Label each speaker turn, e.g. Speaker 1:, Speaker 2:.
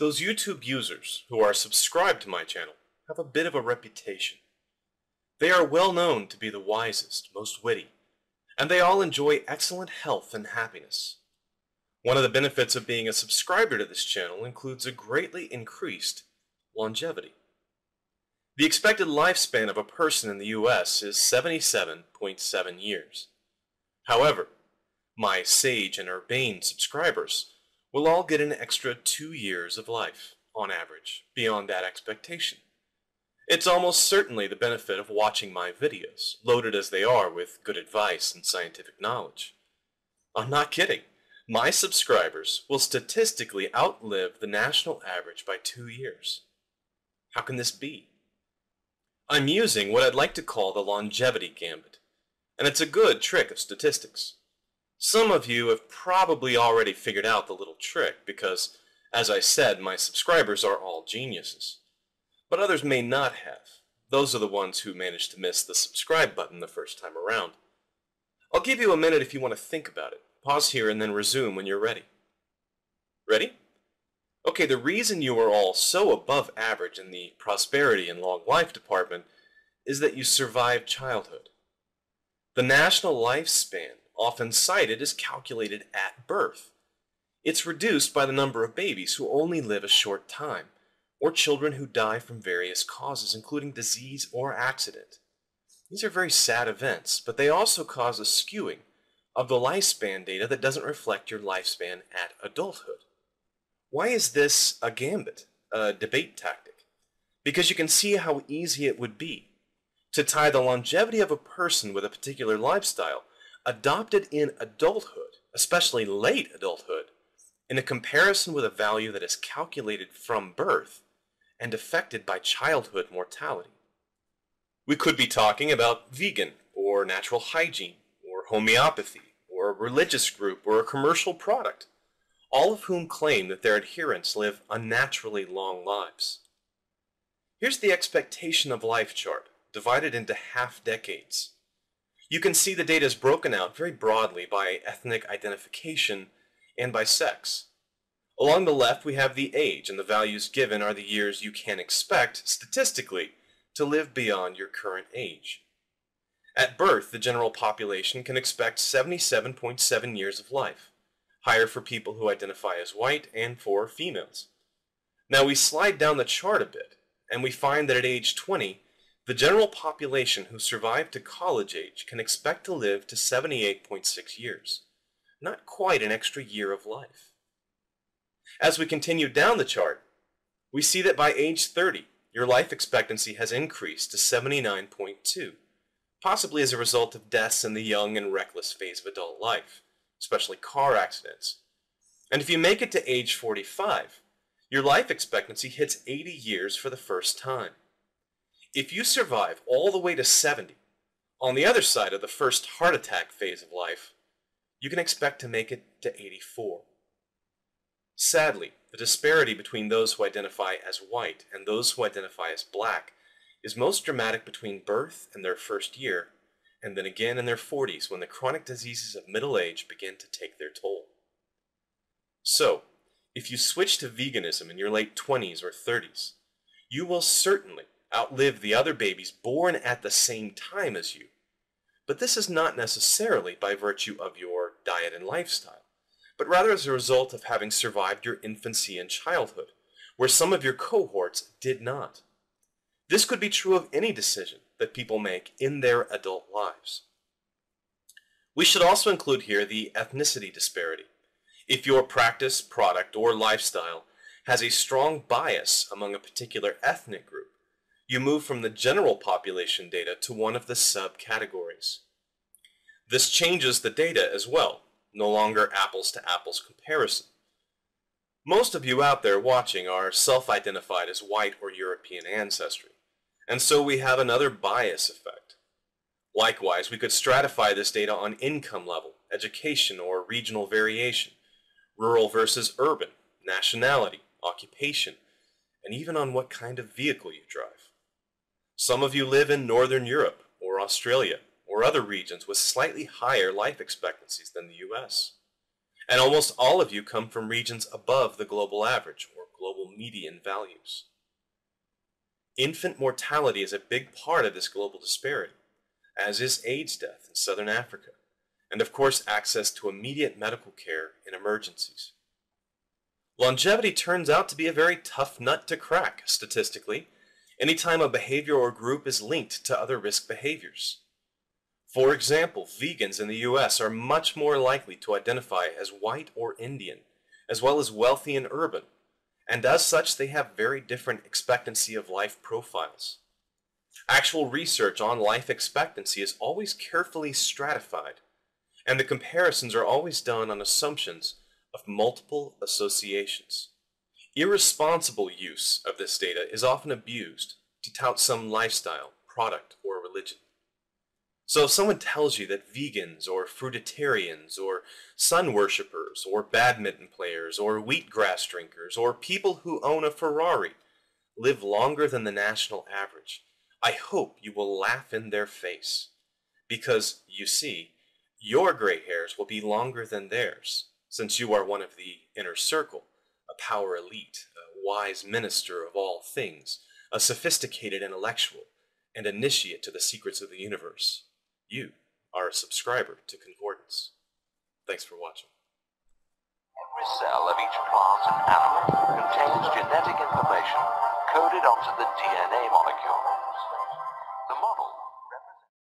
Speaker 1: Those YouTube users who are subscribed to my channel have a bit of a reputation. They are well known to be the wisest, most witty, and they all enjoy excellent health and happiness. One of the benefits of being a subscriber to this channel includes a greatly increased longevity. The expected lifespan of a person in the US is 77.7 years. However, my sage and urbane subscribers will all get an extra 2 years of life, on average, beyond that expectation. It's almost certainly the benefit of watching my videos, loaded as they are with good advice and scientific knowledge. I'm not kidding. My subscribers will statistically outlive the national average by 2 years. How can this be? I'm using what I'd like to call the Longevity Gambit, and it's a good trick of statistics. Some of you have probably already figured out the little trick because, as I said, my subscribers are all geniuses. But others may not have. Those are the ones who managed to miss the subscribe button the first time around. I'll give you a minute if you want to think about it. Pause here and then resume when you're ready. Ready? Okay, the reason you are all so above average in the prosperity and long life department is that you survived childhood. The national lifespan, often cited, is calculated at birth. It's reduced by the number of babies who only live a short time, or children who die from various causes, including disease or accident. These are very sad events, but they also cause a skewing of the lifespan data that doesn't reflect your lifespan at adulthood. Why is this a gambit, a debate tactic? Because you can see how easy it would be to tie the longevity of a person with a particular lifestyle adopted in adulthood, especially late adulthood, in a comparison with a value that is calculated from birth and affected by childhood mortality. We could be talking about vegan, or natural hygiene, or homeopathy, or a religious group, or a commercial product, all of whom claim that their adherents live unnaturally long lives. Here's the expectation of life chart, divided into half decades. You can see the data is broken out very broadly by ethnic identification and by sex. Along the left we have the age, and the values given are the years you can expect, statistically, to live beyond your current age. At birth, the general population can expect 77.7 years of life, higher for people who identify as white and for females. Now we slide down the chart a bit, and we find that at age 20, the general population who survived to college age can expect to live to 78.6 years, not quite an extra year of life. As we continue down the chart, we see that by age 30, your life expectancy has increased to 79.2, possibly as a result of deaths in the young and reckless phase of adult life, especially car accidents. And if you make it to age 45, your life expectancy hits 80 years for the first time. If you survive all the way to 70, on the other side of the first heart attack phase of life, you can expect to make it to 84. Sadly, the disparity between those who identify as white and those who identify as black is most dramatic between birth and their first year, and then again in their 40s when the chronic diseases of middle age begin to take their toll. So, if you switch to veganism in your late 20s or 30s, you will certainly outlive the other babies born at the same time as you. But this is not necessarily by virtue of your diet and lifestyle, but rather as a result of having survived your infancy and childhood, where some of your cohorts did not. This could be true of any decision that people make in their adult lives. We should also include here the ethnicity disparity. If your practice, product, or lifestyle has a strong bias among a particular ethnic group, you move from the general population data to one of the subcategories. This changes the data as well, no longer apples to apples comparison. Most of you out there watching are self-identified as white or European ancestry, and so we have another bias effect. Likewise, we could stratify this data on income level, education, or regional variation, rural versus urban, nationality, occupation, and even on what kind of vehicle you drive. Some of you live in Northern Europe, or Australia, or other regions with slightly higher life expectancies than the US. And almost all of you come from regions above the global average, or global median values. Infant mortality is a big part of this global disparity, as is AIDS death in southern Africa, and of course access to immediate medical care in emergencies. Longevity turns out to be a very tough nut to crack, statistically, anytime a behavior or group is linked to other risk behaviors. For example, vegans in the US are much more likely to identify as white or Indian, as well as wealthy and urban, and as such they have very different expectancy of life profiles. Actual research on life expectancy is always carefully stratified, and the comparisons are always done on assumptions of multiple associations. Irresponsible use of this data is often abused to tout some lifestyle, product, or religion. So if someone tells you that vegans or fruitarians or sun worshippers or badminton players or wheatgrass drinkers or people who own a Ferrari live longer than the national average, I hope you will laugh in their face. Because, you see, your gray hairs will be longer than theirs, since you are one of the inner circle, a power elite, a wise minister of all things, a sophisticated intellectual, and initiate to the secrets of the universe. You are a subscriber to Concordance. Thanks for watching.
Speaker 2: Every cell of each plant and animal contains genetic information coded onto the DNA molecule.